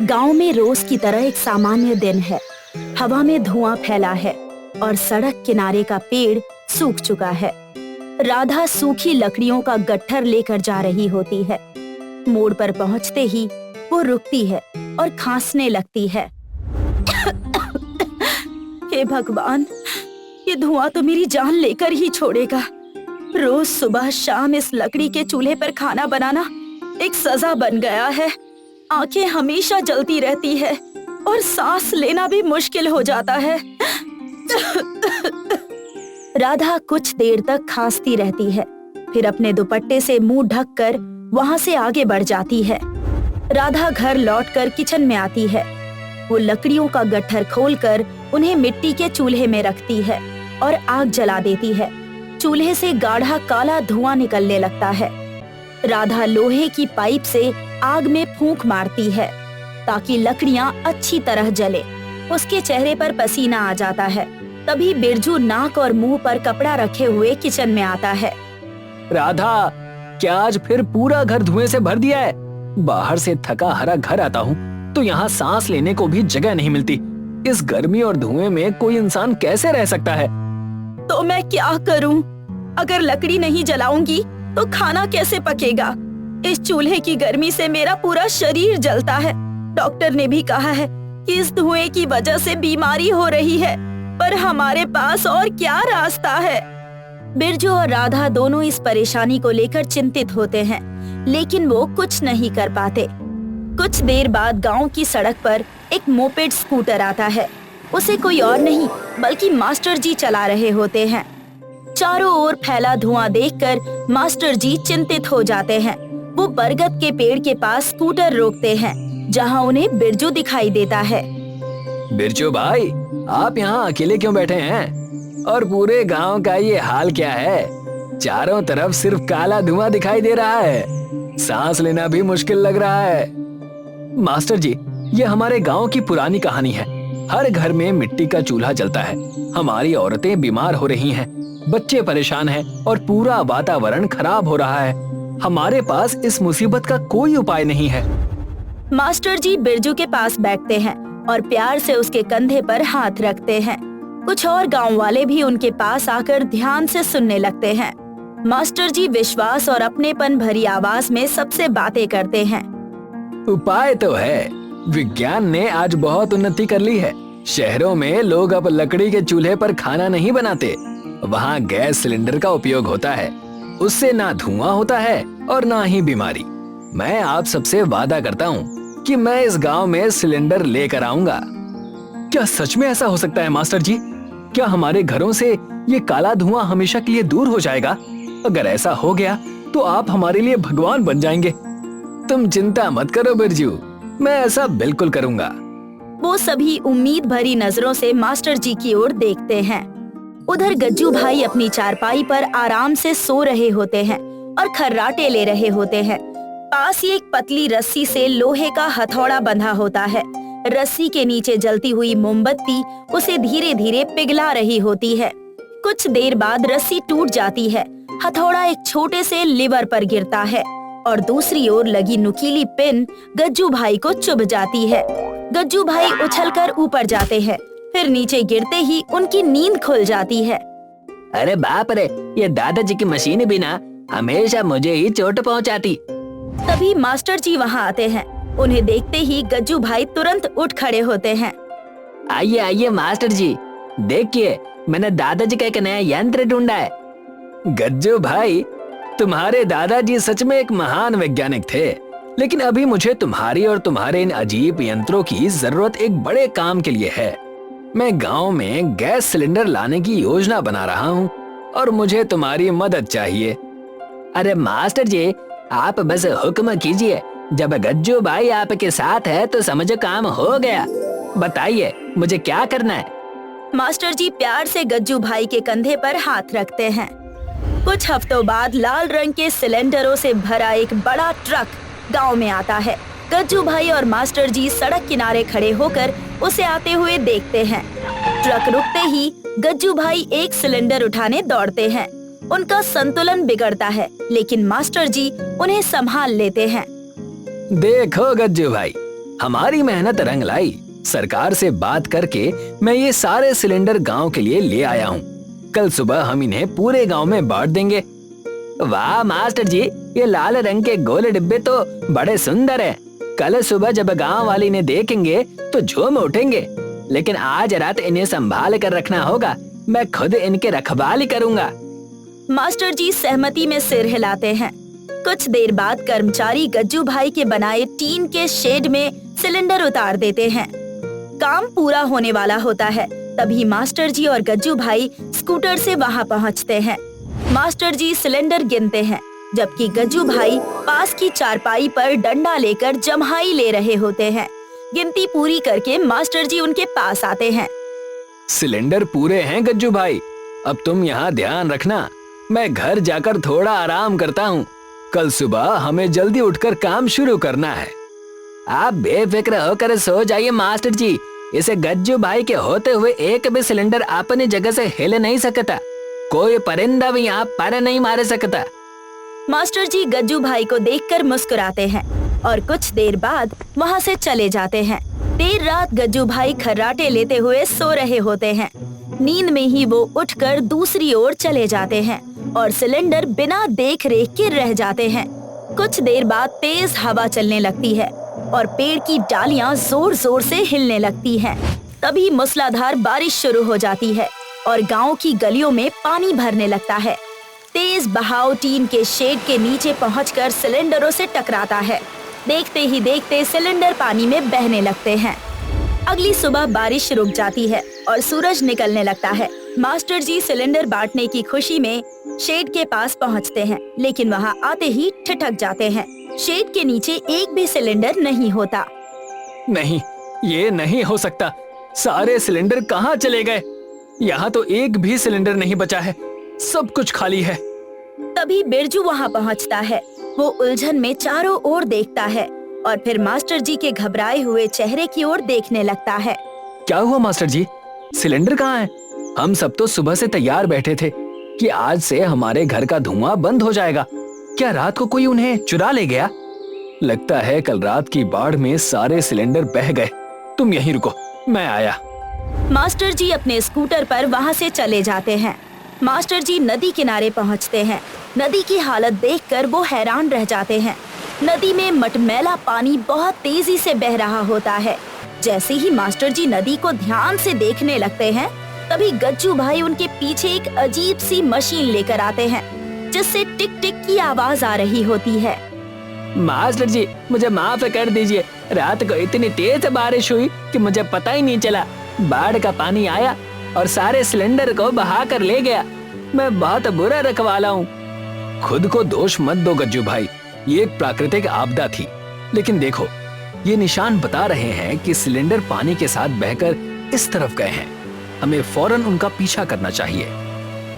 गांव में रोज की तरह एक सामान्य दिन है। हवा में धुआं फैला है और सड़क किनारे का पेड़ सूख चुका है। राधा सूखी लकड़ियों का गट्ठर लेकर जा रही होती है। मोड़ पर पहुंचते ही वो रुकती है और खांसने लगती है। हे भगवान, ये धुआं तो मेरी जान लेकर ही छोड़ेगा। रोज सुबह शाम इस लकड़ी के चूल्हे पर खाना बनाना एक सजा बन गया है। आंखें हमेशा जलती रहती है और सांस लेना भी मुश्किल हो जाता है। राधा कुछ देर तक खांसती रहती है, फिर अपने दुपट्टे से मुंह ढककर वहां से आगे बढ़ जाती है। राधा घर लौटकर किचन में आती है। वो लकड़ियों का गट्ठर खोलकर उन्हें मिट्टी के चूल्हे में रखती है और आग जला देती है। चूल्हे से गाढ़ा काला धुआं निकलने लगता है। राधा लोहे की पाइप से आग में फूंक मारती है ताकि लकड़ियां अच्छी तरह जले। उसके चेहरे पर पसीना आ जाता है। तभी बिरजू नाक और मुंह पर कपड़ा रखे हुए किचन में आता है। राधा, क्या आज फिर पूरा घर धुएं से भर दिया है? बाहर से थका हारा घर आता हूँ तो यहाँ सांस लेने को भी जगह नहीं मिलती। इस गर्मी और धुएं में कोई इंसान कैसे रह सकता है? तो मैं क्या करूं? अगर लकड़ी नहीं जलाऊंगी तो खाना कैसे पकेगा? इस चूल्हे की गर्मी से मेरा पूरा शरीर जलता है। डॉक्टर ने भी कहा है कि इस धुएं की वजह से बीमारी हो रही है, पर हमारे पास और क्या रास्ता है? बिरजू और राधा दोनों इस परेशानी को लेकर चिंतित होते हैं, लेकिन वो कुछ नहीं कर पाते। कुछ देर बाद गांव की सड़क पर एक मोपेड स्कूटर आता है। उसे कोई और नहीं बल्कि मास्टर जी चला रहे होते हैं। चारों ओर फैला धुआं देखकर मास्टर जी चिंतित हो जाते हैं। वो बरगद के पेड़ के पास स्कूटर रोकते हैं, जहां उन्हें बिरजू दिखाई देता है। बिरजू भाई, आप यहाँ अकेले क्यों बैठे हैं? और पूरे गांव का ये हाल क्या है? चारों तरफ सिर्फ काला धुआं दिखाई दे रहा है। सांस लेना भी मुश्किल लग रहा है। मास्टर जी, ये हमारे गांव की पुरानी कहानी है। हर घर में मिट्टी का चूल्हा जलता है। हमारी औरतें बीमार हो रही हैं, बच्चे परेशान हैं और पूरा वातावरण खराब हो रहा है। हमारे पास इस मुसीबत का कोई उपाय नहीं है। मास्टर जी बिरजू के पास बैठते हैं और प्यार से उसके कंधे पर हाथ रखते हैं। कुछ और गांव वाले भी उनके पास आकर ध्यान से सुनने लगते हैं। मास्टर जी विश्वास और अपनेपन भरी आवाज में सबसे बातें करते हैं। उपाय तो है। विज्ञान ने आज बहुत उन्नति कर ली है। शहरों में लोग अब लकड़ी के चूल्हे पर खाना नहीं बनाते। वहाँ गैस सिलेंडर का उपयोग होता है। उससे ना धुआं होता है और ना ही बीमारी। मैं आप सबसे वादा करता हूँ कि मैं इस गांव में सिलेंडर लेकर आऊंगा। क्या सच में ऐसा हो सकता है मास्टर जी? क्या हमारे घरों से ये काला धुआं हमेशा के लिए दूर हो जाएगा? अगर ऐसा हो गया तो आप हमारे लिए भगवान बन जाएंगे। तुम चिंता मत करो बिरजू, मैं ऐसा बिल्कुल करूंगा। वो सभी उम्मीद भरी नजरों से मास्टर जी की ओर देखते हैं। उधर गज्जू भाई अपनी चारपाई पर आराम से सो रहे होते हैं और खर्राटे ले रहे होते हैं। पास ही एक पतली रस्सी से लोहे का हथौड़ा बंधा होता है। रस्सी के नीचे जलती हुई मोमबत्ती उसे धीरे धीरे पिघला रही होती है। कुछ देर बाद रस्सी टूट जाती है। हथौड़ा एक छोटे से लीवर पर गिरता है और दूसरी ओर लगी नुकीली पिन गज्जू भाई को चुभ जाती है। गज्जू भाई उछलकर ऊपर जाते हैं, फिर नीचे गिरते ही उनकी नींद खुल जाती है। अरे बाप रे, ये दादाजी की मशीन भी ना हमेशा मुझे ही चोट पहुंचाती। तभी मास्टर जी वहां आते हैं। उन्हें देखते ही गज्जू भाई तुरंत उठ खड़े होते हैं। आइए आइए मास्टर जी, देखिए मैंने दादाजी का एक नया यंत्र ढूंढा है। गज्जू भाई, तुम्हारे दादाजी सच में एक महान वैज्ञानिक थे, लेकिन अभी मुझे तुम्हारी और तुम्हारे इन अजीब यंत्रों की जरूरत एक बड़े काम के लिए है। मैं गांव में गैस सिलेंडर लाने की योजना बना रहा हूँ और मुझे तुम्हारी मदद चाहिए। अरे मास्टर जी, आप बस हुक्म कीजिए। जब गज्जू भाई आपके साथ है तो समझो काम हो गया। बताइए मुझे क्या करना है? मास्टर जी प्यार से गज्जू भाई के कंधे पर हाथ रखते हैं। कुछ हफ्तों बाद लाल रंग के सिलेंडरों से भरा एक बड़ा ट्रक गांव में आता है। गज्जू भाई और मास्टर जी सड़क किनारे खड़े होकर उसे आते हुए देखते हैं। ट्रक रुकते ही गज्जू भाई एक सिलेंडर उठाने दौड़ते हैं। उनका संतुलन बिगड़ता है, लेकिन मास्टर जी उन्हें संभाल लेते हैं। देखो गज्जू भाई, हमारी मेहनत रंग लाई। सरकार से बात करके मैं ये सारे सिलेंडर गांव के लिए ले आया हूँ। कल सुबह हम इन्हें पूरे गांव में बांट देंगे। वाह मास्टर जी, ये लाल रंग के गोल डिब्बे तो बड़े सुंदर हैं। कल सुबह जब गांव वाले इन्हें देखेंगे तो झूम उठेंगे। लेकिन आज रात इन्हें संभाल कर रखना होगा। मैं खुद इनके रखवाली करूंगा। मास्टर जी सहमति में सिर हिलाते हैं। कुछ देर बाद कर्मचारी गज्जू भाई के बनाए टीन के शेड में सिलेंडर उतार देते हैं। काम पूरा होने वाला होता है। तभी मास्टर जी और गज्जू भाई स्कूटर से वहां पहुंचते हैं। मास्टर जी सिलेंडर गिनते हैं, जबकि गज्जू भाई पास की चारपाई पर डंडा लेकर जम्हाई ले रहे होते हैं। गिनती पूरी करके मास्टर जी उनके पास आते हैं। सिलेंडर पूरे हैं गज्जू भाई, अब तुम यहाँ ध्यान रखना। मैं घर जाकर थोड़ा आराम करता हूँ। कल सुबह हमें जल्दी उठकर काम शुरू करना है। आप बेफिक्र होकर सो जाइए मास्टर जी। इसे गज्जू भाई के होते हुए एक भी सिलेंडर अपनी जगह से हिल नहीं सकता। कोई परिंदा भी यहाँ पर नहीं मार सकता। मास्टर जी गज्जू भाई को देखकर मुस्कुराते हैं और कुछ देर बाद वहाँ से चले जाते हैं। देर रात गज्जू भाई खर्राटे लेते हुए सो रहे होते हैं। नींद में ही वो उठकर दूसरी ओर चले जाते हैं और सिलेंडर बिना देख रेख के रह जाते हैं। कुछ देर बाद तेज हवा चलने लगती है और पेड़ की डालियां जोर जोर से हिलने लगती हैं। तभी मूसलाधार बारिश शुरू हो जाती है और गांव की गलियों में पानी भरने लगता है। तेज बहाव टीन के शेड के नीचे पहुंचकर सिलेंडरों से टकराता है। देखते ही देखते सिलेंडर पानी में बहने लगते हैं। अगली सुबह बारिश रुक जाती है और सूरज निकलने लगता है। मास्टर जी सिलेंडर बांटने की खुशी में शेड के पास पहुंचते हैं, लेकिन वहां आते ही ठिठक जाते हैं। शेड के नीचे एक भी सिलेंडर नहीं होता। नहीं, ये नहीं हो सकता। सारे सिलेंडर कहाँ चले गए? यहाँ तो एक भी सिलेंडर नहीं बचा है, सब कुछ खाली है। तभी बिरजू वहाँ पहुँचता है। वो उलझन में चारों ओर देखता है और फिर मास्टर जी के घबराए हुए चेहरे की ओर देखने लगता है। क्या हुआ मास्टर जी? सिलेंडर कहाँ है? हम सब तो सुबह से तैयार बैठे थे कि आज से हमारे घर का धुआं बंद हो जाएगा। क्या रात को कोई उन्हें चुरा ले गया? लगता है कल रात की बाढ़ में सारे सिलेंडर बह गए। तुम यहीं रुको, मैं आया। मास्टर जी अपने स्कूटर पर वहाँ से चले जाते हैं। मास्टर जी नदी किनारे पहुँचते हैं। नदी की हालत देखकर वो हैरान रह जाते हैं। नदी में मटमैला पानी बहुत तेजी से बह रहा होता है। जैसे ही मास्टर जी नदी को ध्यान से देखने लगते हैं, तभी गज्जू भाई उनके पीछे एक अजीब सी मशीन लेकर आते हैं, जिससे टिक टिक की आवाज आ रही होती है। मास्टर जी, मुझे माफ कर दीजिए। रात को इतनी तेज बारिश हुई कि मुझे पता ही नहीं चला। बाढ़ का पानी आया और सारे सिलेंडर को बहा कर ले गया। मैं बहुत बुरा रखवाला हूँ। खुद को दोष मत दो गज्जू भाई, ये एक प्राकृतिक आपदा थी। लेकिन देखो, ये निशान बता रहे हैं कि सिलेंडर पानी के साथ बहकर इस तरफ गए हैं। हमें फौरन उनका पीछा करना चाहिए।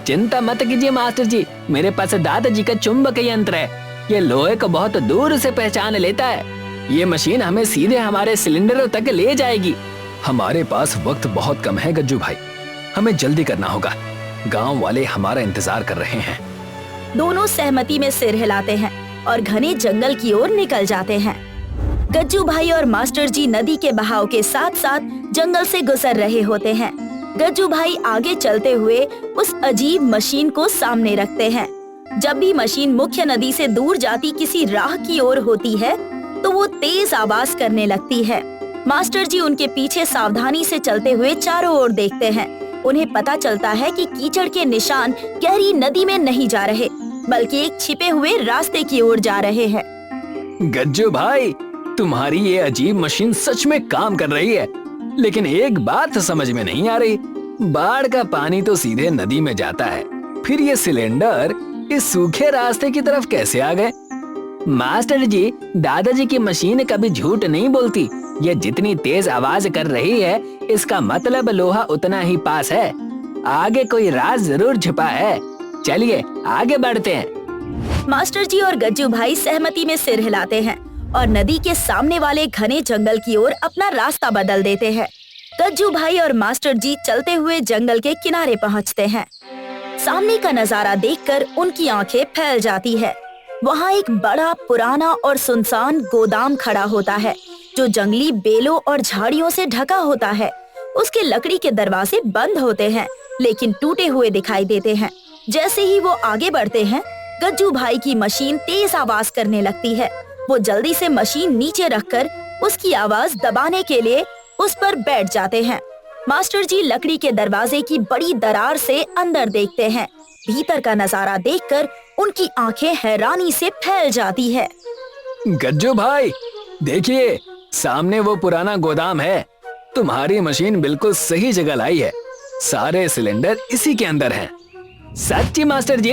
चिंता मत कीजिए मास्टर जी, मेरे पास दादाजी का चुंबक यंत्र है। ये लोहे को बहुत दूर से पहचान लेता है। ये मशीन हमें सीधे हमारे सिलेंडरों तक ले जाएगी। हमारे पास वक्त बहुत कम है गज्जू भाई, हमें जल्दी करना होगा। गांव वाले हमारा इंतजार कर रहे हैं। दोनों सहमति में सिर हिलाते हैं और घने जंगल की ओर निकल जाते हैं। गज्जू भाई और मास्टर जी नदी के बहाव के साथ साथ जंगल से गुजर रहे होते हैं। गज्जू भाई आगे चलते हुए उस अजीब मशीन को सामने रखते हैं। जब भी मशीन मुख्य नदी से दूर जाती किसी राह की ओर होती है, तो वो तेज आवाज करने लगती है। मास्टर जी उनके पीछे सावधानी से चलते हुए चारों ओर देखते हैं। उन्हें पता चलता है कि कीचड़ के निशान गहरी नदी में नहीं जा रहे, बल्कि एक छिपे हुए रास्ते की ओर जा रहे हैं। गज्जू भाई, तुम्हारी ये अजीब मशीन सच में काम कर रही है, लेकिन एक बात समझ में नहीं आ रही। बाढ़ का पानी तो सीधे नदी में जाता है, फिर ये सिलेंडर इस सूखे रास्ते की तरफ कैसे आ गए? मास्टर जी, दादाजी की मशीन कभी झूठ नहीं बोलती। ये जितनी तेज आवाज कर रही है, इसका मतलब लोहा उतना ही पास है। आगे कोई राज जरूर छुपा है। चलिए आगे बढ़ते हैं। मास्टर जी और गज्जू भाई सहमति में सिर हिलाते हैं और नदी के सामने वाले घने जंगल की ओर अपना रास्ता बदल देते हैं। गज्जू भाई और मास्टर जी चलते हुए जंगल के किनारे पहुंचते हैं। सामने का नजारा देखकर उनकी आंखें फैल जाती है। वहाँ एक बड़ा पुराना और सुनसान गोदाम खड़ा होता है, जो जंगली बेलों और झाड़ियों से ढका होता है। उसके लकड़ी के दरवाजे बंद होते हैं, लेकिन टूटे हुए दिखाई देते हैं। जैसे ही वो आगे बढ़ते हैं, गज्जू भाई की मशीन तेज आवाज करने लगती है। वो जल्दी से मशीन नीचे रखकर उसकी आवाज दबाने के लिए उस पर बैठ जाते हैं। मास्टर जी लकड़ी के दरवाजे की बड़ी दरार से अंदर देखते हैं। भीतर का नजारा देखकर उनकी आंखें हैरानी से फैल जाती है। गज्जू भाई, देखिए, सामने वो पुराना गोदाम है। तुम्हारी मशीन बिल्कुल सही जगह लाई है। सारे सिलेंडर इसी के अंदर हैं। सच्ची मास्टर जी,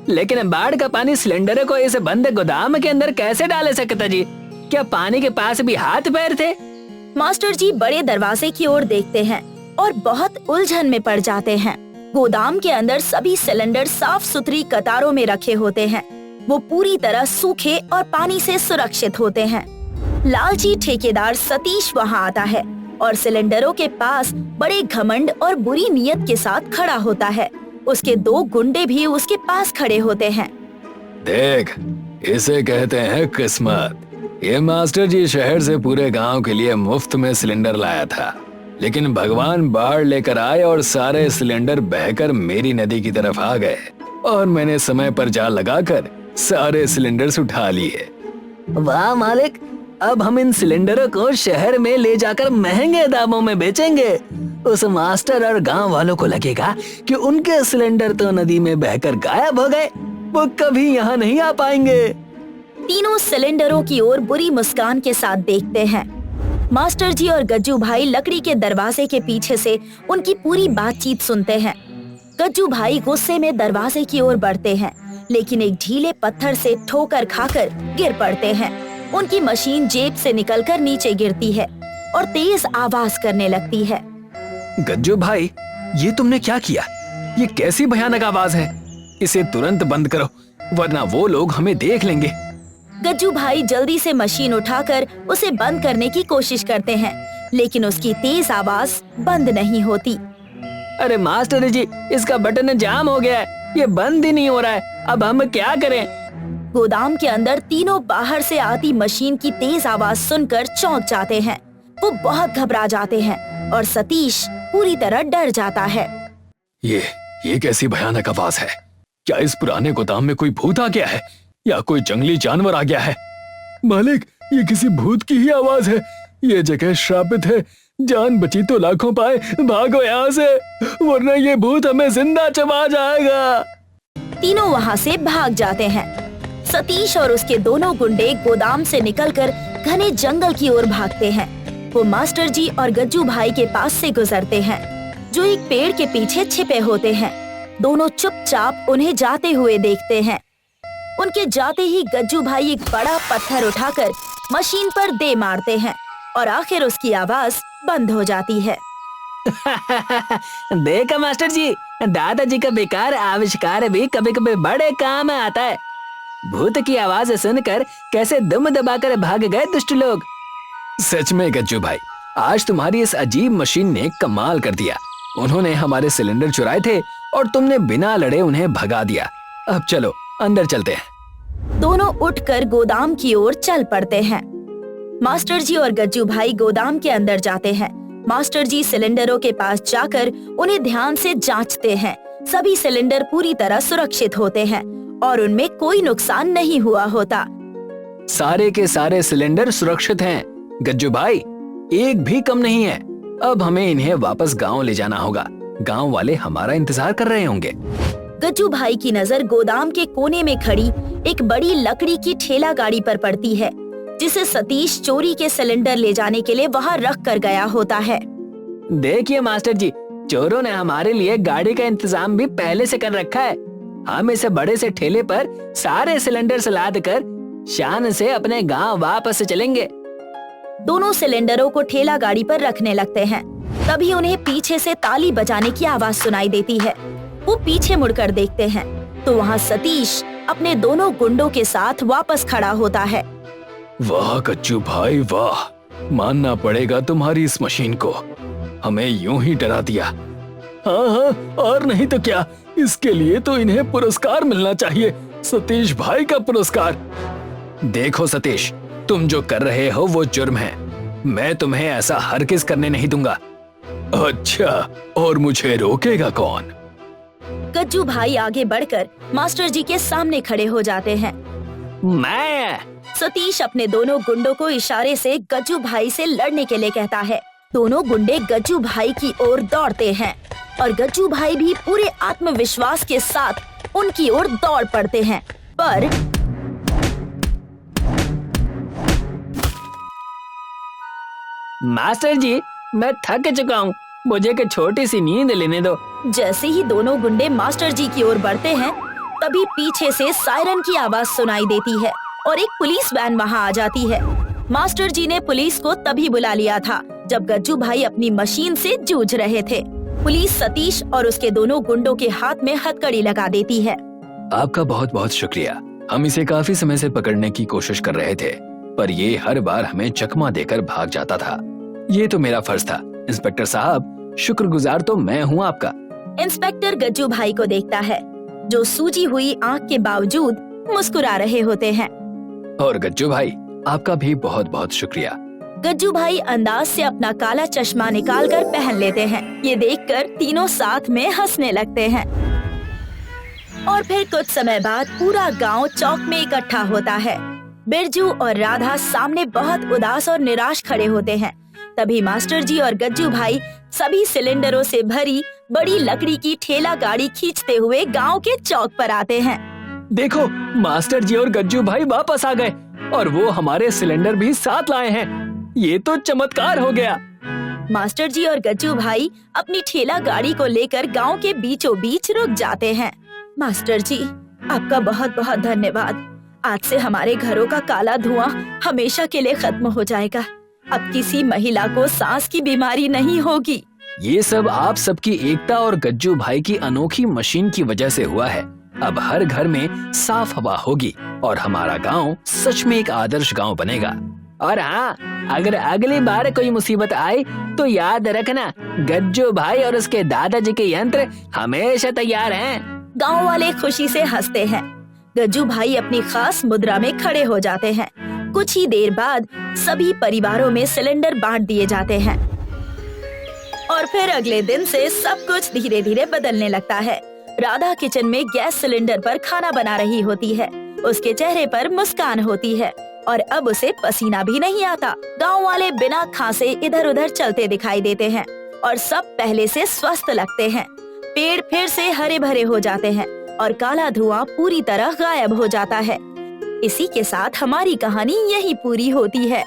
लेकिन बाढ़ का पानी सिलेंडर को इस बंद गोदाम के अंदर कैसे डाले सकता जी? क्या पानी के पास भी हाथ पैर थे? मास्टर जी बड़े दरवाजे की ओर देखते हैं और बहुत उलझन में पड़ जाते हैं। गोदाम के अंदर सभी सिलेंडर साफ सुथरी कतारों में रखे होते हैं। वो पूरी तरह सूखे और पानी से सुरक्षित होते हैं। लालची ठेकेदार सतीश वहाँ आता है और सिलेंडरों के पास बड़े घमंड और बुरी नीयत के साथ खड़ा होता है। उसके 2 गुंडे भी उसके पास खड़े होते हैं। देख, इसे कहते हैं किस्मत। ये मास्टर जी शहर से पूरे गांव के लिए मुफ्त में सिलेंडर लाया था, लेकिन भगवान बाढ़ लेकर आए और सारे सिलेंडर बहकर मेरी नदी की तरफ आ गए और मैंने समय पर जाल लगाकर सारे सिलेंडर्स उठा लिए। वाह मालिक, अब हम इन सिलेंडरों को शहर में ले जाकर महंगे दामों में बेचेंगे। उस मास्टर और गांव वालों को लगेगा कि उनके सिलेंडर तो नदी में बहकर गायब हो गए, वो कभी यहाँ नहीं आ पाएंगे। तीनों सिलेंडरों की ओर बुरी मुस्कान के साथ देखते हैं। मास्टर जी और गज्जू भाई लकड़ी के दरवाजे के पीछे से उनकी पूरी बातचीत सुनते हैं। गज्जू भाई गुस्से में दरवाजे की ओर बढ़ते हैं, लेकिन एक ढीले पत्थर से ठोकर खाकर गिर पड़ते हैं। उनकी मशीन जेब से निकलकर नीचे गिरती है और तेज आवाज करने लगती है। गज्जू भाई, ये तुमने क्या किया? ये कैसी भयानक आवाज है? इसे तुरंत बंद करो, वरना वो लोग हमें देख लेंगे। गज्जू भाई जल्दी से मशीन उठाकर उसे बंद करने की कोशिश करते हैं, लेकिन उसकी तेज आवाज बंद नहीं होती। अरे मास्टर जी, इसका बटन जाम हो गया है, ये बंद ही नहीं हो रहा है। अब हम क्या करें? गोदाम के अंदर तीनों बाहर से आती मशीन की तेज आवाज सुनकर चौंक जाते हैं। वो बहुत घबरा जाते हैं और सतीश पूरी तरह डर जाता है। ये कैसी भयानक आवाज है? क्या इस पुराने गोदाम में कोई भूत आ गया है या कोई जंगली जानवर आ गया है? मालिक, ये किसी भूत की ही आवाज है। ये जगह श्रापित है। जान बची तो लाखों पाए, भागो यहाँ से, वरना ये भूत हमें जिंदा चबा जाएगा। तीनों वहाँ से भाग जाते हैं। सतीश और उसके दोनों गुंडे गोदाम से निकलकर घने जंगल की ओर भागते हैं। वो मास्टर जी और गज्जू भाई के पास से गुजरते हैं, जो एक पेड़ के पीछे छिपे होते हैं। दोनों चुपचाप उन्हें जाते हुए देखते हैं। उनके जाते ही गज्जू भाई एक बड़ा पत्थर उठाकर मशीन पर दे मारते हैं और आखिर उसकी आवाज बंद हो जाती है। देखा मास्टर जी, दादाजी का बेकार आविष्कार भी कभी कभी बड़े काम में आता है। भूत की आवाज सुनकर कैसे दम दबाकर भाग गए दुष्ट लोग। सच में गज्जू भाई, आज तुम्हारी इस अजीब मशीन ने कमाल कर दिया। उन्होंने हमारे सिलेंडर चुराए थे और तुमने बिना लड़े उन्हें भगा दिया। अब चलो अंदर चलते हैं। दोनों उठकर गोदाम की ओर चल पड़ते हैं। मास्टर जी और गज्जू भाई गोदाम के अंदर जाते हैं। मास्टर जी सिलेंडरों के पास जाकर उन्हें ध्यान से जांचते हैं। सभी सिलेंडर पूरी तरह सुरक्षित होते हैं और उनमें कोई नुकसान नहीं हुआ होता। सारे के सारे सिलेंडर सुरक्षित हैं। गज्जू भाई, एक भी कम नहीं है। अब हमें इन्हें वापस गांव ले जाना होगा। गांव वाले हमारा इंतजार कर रहे होंगे। गज्जू भाई की नजर गोदाम के कोने में खड़ी एक बड़ी लकड़ी की ठेला गाड़ी पर पड़ती है, जिसे सतीश चोरी के सिलेंडर ले जाने के लिए वहाँ रख कर गया होता है। देखिए मास्टर जी, चोरों ने हमारे लिए गाड़ी का इंतजाम भी पहले से कर रखा है। हम इस बड़े से ठेले पर सारे सिलेंडर लाद कर शान से अपने गांव वापस चलेंगे। दोनों सिलेंडरों को ठेला गाड़ी पर रखने लगते हैं। तभी उन्हें पीछे से ताली बजाने की आवाज सुनाई देती है। वो पीछे मुड़कर देखते हैं तो वहाँ सतीश अपने दोनों गुंडों के साथ वापस खड़ा होता है। वाह गज्जू भाई वाह, मानना पड़ेगा तुम्हारी इस मशीन को। हमें यूं ही डरा दिया। हाँ, और नहीं तो क्या, इसके लिए तो इन्हें पुरस्कार मिलना चाहिए, सतीश भाई का पुरस्कार। देखो सतीश, तुम जो कर रहे हो वो जुर्म है। मैं तुम्हें ऐसा हरगिज करने नहीं दूंगा। अच्छा, और मुझे रोकेगा कौन? गज्जू भाई आगे बढ़कर मास्टर जी के सामने खड़े हो जाते हैं। मैं। सतीश अपने दोनों गुंडों को इशारे से गज्जू भाई से लड़ने के लिए कहता है। दोनों गुंडे गज्जू भाई की ओर दौड़ते हैं और गज्जू भाई भी पूरे आत्मविश्वास के साथ उनकी ओर दौड़ पड़ते हैं। पर मास्टर जी, मैं थक चुका हूँ, मुझे एक छोटी सी नींद लेने दो। जैसे ही दोनों गुंडे मास्टर जी की ओर बढ़ते हैं, तभी पीछे से सायरन की आवाज सुनाई देती है और एक पुलिस वैन वहां आ जाती है। मास्टर जी ने पुलिस को तभी बुला लिया था जब गज्जू भाई अपनी मशीन से जूझ रहे थे। पुलिस सतीश और उसके दोनों गुंडों के हाथ में हथकड़ी लगा देती है। आपका बहुत बहुत शुक्रिया। हम इसे काफी समय से पकड़ने की कोशिश कर रहे थे, पर ये हर बार हमें चकमा देकर भाग जाता था। ये तो मेरा फर्ज था। इंस्पेक्टर साहब, शुक्रगुजार तो मैं हूँ आपका। इंस्पेक्टर गज्जू भाई को देखता है, जो सूजी हुई आंख के बावजूद मुस्कुरा रहे होते हैं। और गज्जू भाई, आपका भी बहुत बहुत शुक्रिया। गज्जू भाई अंदाज से अपना काला चश्मा निकालकर पहन लेते हैं। ये देखकर तीनों साथ में हंसने लगते हैं। और फिर कुछ समय बाद पूरा गांव चौक में इकट्ठा होता है। बिरजू और राधा सामने बहुत उदास और निराश खड़े होते हैं। तभी मास्टर जी और गज्जू भाई सभी सिलेंडरों से भरी बड़ी लकड़ी की ठेला गाड़ी खींचते हुए गांव के चौक पर आते हैं। देखो, मास्टर जी और गज्जू भाई वापस आ गए और वो हमारे सिलेंडर भी साथ लाए हैं। ये तो चमत्कार हो गया। मास्टर जी और गज्जू भाई अपनी ठेला गाड़ी को लेकर गांव के बीचों बीच रुक जाते हैं। मास्टर जी, आपका बहुत बहुत धन्यवाद। आज से हमारे घरों का काला धुआं हमेशा के लिए खत्म हो जाएगा। अब किसी महिला को सांस की बीमारी नहीं होगी। ये सब आप सबकी एकता और गज्जू भाई की अनोखी मशीन की वजह से हुआ है। अब हर घर में साफ हवा होगी और हमारा गांव सच में एक आदर्श गांव बनेगा। और हाँ, अगर अगली बार कोई मुसीबत आए तो याद रखना, गज्जू भाई और उसके दादाजी के यंत्र हमेशा तैयार हैं। गांव वाले खुशी से हंसते हैं। गज्जू भाई अपनी खास मुद्रा में खड़े हो जाते हैं। कुछ ही देर बाद सभी परिवारों में सिलेंडर बांट दिए जाते हैं और फिर अगले दिन से सब कुछ धीरे धीरे बदलने लगता है। राधा किचन में गैस सिलेंडर पर खाना बना रही होती है। उसके चेहरे पर मुस्कान होती है और अब उसे पसीना भी नहीं आता। गांव वाले बिना खांसे इधर उधर चलते दिखाई देते हैं और सब पहले से स्वस्थ लगते हैं। पेड़ फिर से हरे भरे हो जाते हैं और काला धुआं पूरी तरह गायब हो जाता है। इसी के साथ हमारी कहानी यहीं पूरी होती है।